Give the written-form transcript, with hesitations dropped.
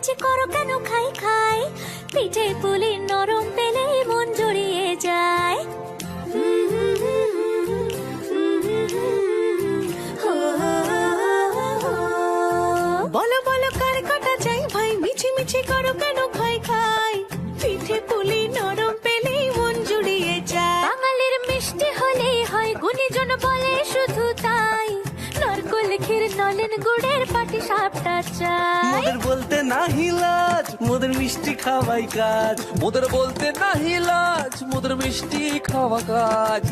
মিছিমিছি করো কেন খাই খাই, পিঠে পুলি নরম পেলে মন জড়িয়ে যায়। বলো বলো কার কাটা চাই ভাই, মিছিমিছি করো কেন খাই খাই, পিঠে পুলি নরম পেলে মন জুড়িয়ে যায়। বাঙালির মিষ্টি হলেই হয়, গুণীজন বলে শুধু তাই, নারকোল ক্ষীর নলেন গুড়ের পাটি সাপটা চাই। মোদের বলতে নাহি লাজ, মোদের মিষ্টি খাওয়াই কাজ। মোদের বলতে নাহি লাজ, মোদের মিষ্টি খাওয়া কাজ।